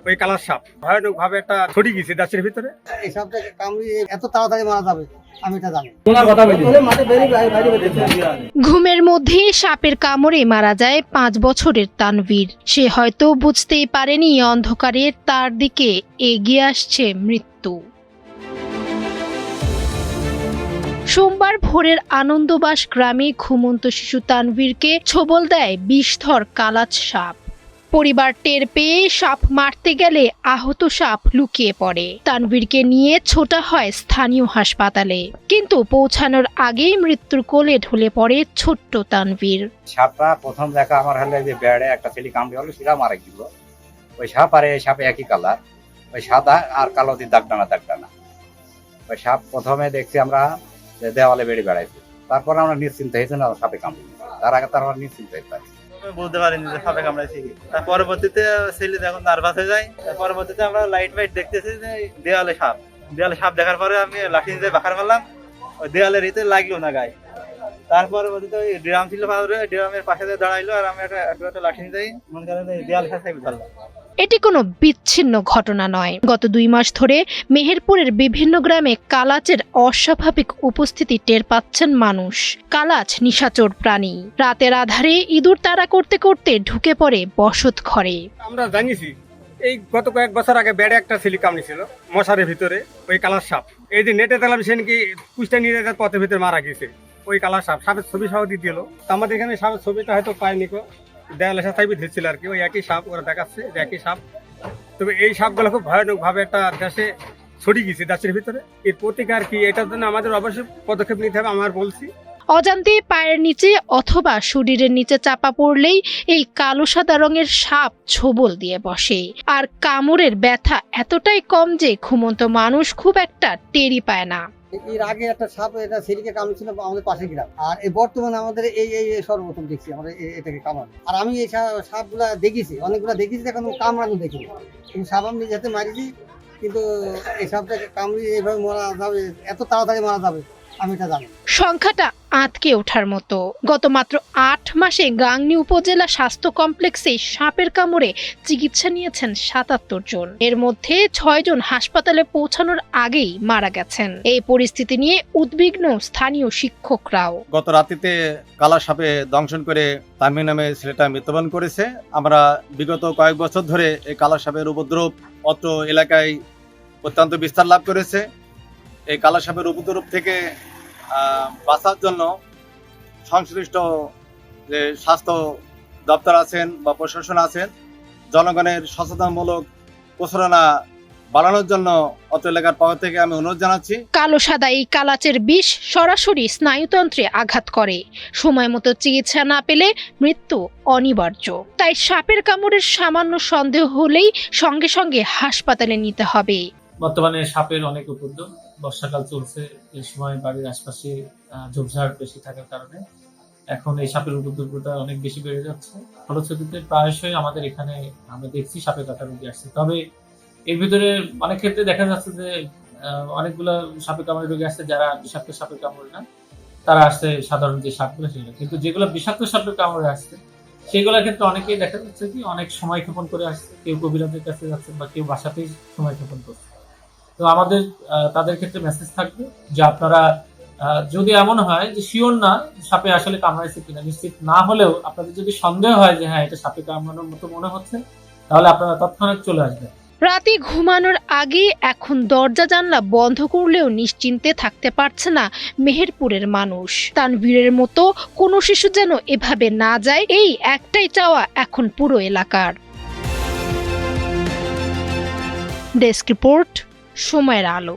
ওই কালার সাপ ভয়ানক ভাবে একটা ছড়ি গেছে গাছের ভিতরে। এই সাপটাকে কামড়িয়ে এত তাড়াতাড়ি মারা যাবে আমি এটা জানি। ঘুমের মধ্যে সাপের কামড়ে মারা যায় 5 বছরের তানভীর। সে হয়তো বুঝতেই পারেনি অন্ধকারে তার দিকে এগিয়ে আসছে মৃত্যু। সোমবার ভোরের আনন্দবাস গ্রামে ঘুমন্ত শিশু তানভীরকে ছোবল দেয় বিষধর কালাচ সাপ। পরিবার টের পেয়ে সাপ মারতে গেলে আহত সাপ লুকিয়ে পড়ে। তানভীরকে নিয়ে ছোটা হয় স্থানীয় হাসপাতালে, কিন্তু পৌঁছানোর আগেই মৃত্যুর কোলে ঢলে পড়ে ছোট্ট তানভীর। সাপটা প্রথম দেখা আমার হলে যে বেড়ে একটা ছেলে কামড়ে হলো, সেটা মারা গেল। ওই সাপ আর এই সাপে একই কালার, ওই সাদা আর কালো দিয়ে দাগটানা। ওই সাপ প্রথমে দেখছি আমরা যে দেওয়ালে বেড়ে বেড়াইছে, তারপর আমরা নিশ্চিন্ত হয়েছি না সাপে কামড়ে। তার আগে তার আমরা নিশ্চিন্ত হয়েছি, বুঝতে পারিনি যে সাপে কামড়াইছে। তার পরবর্তীতে ছেলে যখন নার্ভাস হয়ে যায়, পরবর্তীতে আমরা লাইট দেখতেছি যে দেওয়ালে সাপ দেখার পরে আমি লাঠি নিয়ে বাখার মারলাম, ওই দেওয়ালের ইতে লাগলো না গায়ে। তার পরবর্তীতে ওই ড্রাম ছিল, ড্রামের পাশে দাঁড়াইলো আর আমি একটা লাঠি নিয়ে যাই, মনে করেন দেওয়ালের সাথে ধরলাম। এটি কোনো বিচ্ছিন্ন ঘটনা নয়। গত 2 মাস ধরে মেহেরপুরের বিভিন্ন গ্রামে কালাচের অস্বাভাবিক উপস্থিতি টের পাচ্ছেন মানুষ। কালাচ নিশাচর প্রাণী। রাতের আধারে ইঁদুর তাড়া করতে করতে ঢুকে পড়ে বসত ঘরে। আমরা জানিয়েছি এই গত কয়েক বছর আগে বেড়ে একটা ছেলে কামড়েছিল মশারের ভিতরে, ওই কালার সাপ। এই যে নেটে দেখলাম সে নাকি কুষ্টা নিয়ে যাওয়ার পথের ভিতরে মারা গেছে ওই কালার সাপ। সাপের ছবি সহ দিয়ে দিল। আমাদের এখানে সাপের ছবিটা হয়তো পায়নি, দেয়ালে সাথে ধরছিল আর কি। ওই একই সাপ ওরা দেখাচ্ছে, একই সাপ। তবে এই সাপগুলো খুব ভয়ানক ভাবে একটা দেশে ছড়িয়ে গেছে গাছের ভিতরে। এর প্রতিকার কি, এটার জন্য আমাদের অবশ্যই পদক্ষেপ নিতে হবে, আমার বলছি। অজান্তে পায়ের নিচে অথবা শরীরের নিচে চাপা পড়লেই এই কালো সাদা রঙের সাপ ছোবল দিয়ে বসে। আর কামড়ের ব্যথা এতটাই কম যে ঘুমন্ত মানুষ খুব একটা টেরই পায় না। এর আগে একটা সাপ এটা ছেলেকে কামড়েছিল আমাদের পাশের গ্রাম, আর এই বর্তমানে আমাদের এই সর্বপ্রথম দেখছি আমরা এটাকে কামড়ানো। আর আমি এই সাপগুলা দেখেছি, অনেকগুলা দেখেছি, এখন কামড়ানো দেখিনি। কিন্তু সাপ আমি নিজে হাতে মারিছি, কিন্তু এই সাপটাকে কামড়িয়ে এইভাবে মারা যাবে, এত তাড়াতাড়ি মারা যাবে আমি এটা জানি। সংখ্যাটা আঁতকে ওঠার মতো। গত মাত্র 8 মাসে গাংনী উপজেলা স্বাস্থ্য কমপ্লেক্সে সাপের কামড়ে চিকিৎসা নিয়েছেন 77 জন। এর মধ্যে 6 জন হাসপাতালে পৌঁছানোর আগেই মারা গেছেন। এই পরিস্থিতি নিয়ে উদ্বিগ্ন স্থানীয় শিক্ষকরাও। গত রাত্রিতে কালা সাপে দংশন করে তানভীর নামে ছেলেটা মৃত্যুবরণ করেছে। আমরা বিগত কয়েক বছর ধরে এই কালা সাপের উপদ্রব অত্র এলাকায় অত্যন্ত বিস্তার লাভ করেছে। এই কালা সাপের উপদ্রব থেকে বাঁচার জন্য সংশ্লিষ্ট যে স্বাস্থ্য দপ্তর আছেন বা প্রশাসন আছেন, জনগণের সচেতনমূলক প্রচারণা বাড়ানোর জন্য অত এলাকার পক্ষ থেকে আমি অনুরোধ জানাচ্ছি। কালো সাদা এই কালাচের বিষ সরাসরি স্নায়ুতন্ত্রে আঘাত করে। সময় মতো চিকিৎসা না পেলে মৃত্যু অনিবার্য। তাই সাপের কামড়ের সামান্য সন্দেহ হলেই সঙ্গে সঙ্গে হাসপাতালে নিতে হবে। বর্তমানে সাপের অনেক উপদ্রব, বর্ষাকাল চলছে, এই সময় বাড়ির আশপাশে ঝোপঝাড় বেশি থাকার কারণে এখন এই সাপের উপদ্রবটা অনেক বেশি বেড়ে যাচ্ছে। ফলশ্রুতিতে প্রায়শই আমাদের এখানে আমরা দেখছি সাপে কাটা রোগী আসছে। তবে এর ভিতরে অনেক ক্ষেত্রে দেখা যাচ্ছে যে অনেকগুলো সাপে কামড়ে রোগী আসছে যারা বিষাক্ত সাপের কামড়ে না, তারা আসছে সাধারণ যে সাপগুলো সেগুলো। কিন্তু যেগুলো বিষাক্ত সাপের কামড়ে আসছে সেগুলোর ক্ষেত্রে অনেকেই দেখা যাচ্ছে কি অনেক সময় ক্ষেপণ করে আসছে, কেউ কবিরাজের কাছে যাচ্ছে বা কেউ বাসাতেই সময় ক্ষেপণ করছে। তো আমাদের তাদের ক্ষেত্রে মেসেজ থাকবে যে আপনারা যদি এমন হয় যে শিওর না সাপে আসলে কামড়াইছে কিনা, নিশ্চিত না হলেও আপনাদের যদি সন্দেহ হয় যে হ্যাঁ এটা সাপে কামড়ানোর মতো মনে হচ্ছে, তাহলে আপনারা তৎক্ষণাৎ চলে আসবেন। রাতে ঘুমানোর আগে এখন দরজা জানলা বন্ধ করলেও নিশ্চিন্তে থাকতে পারছে না মেহেরপুরের মানুষ। তানভীরের মতো কোনো শিশু যেন এভাবে না যায়, এই একটাই চাওয়া এখন পুরো এলাকার। ডেস্ক রিপোর্ট, সময়ের আলো।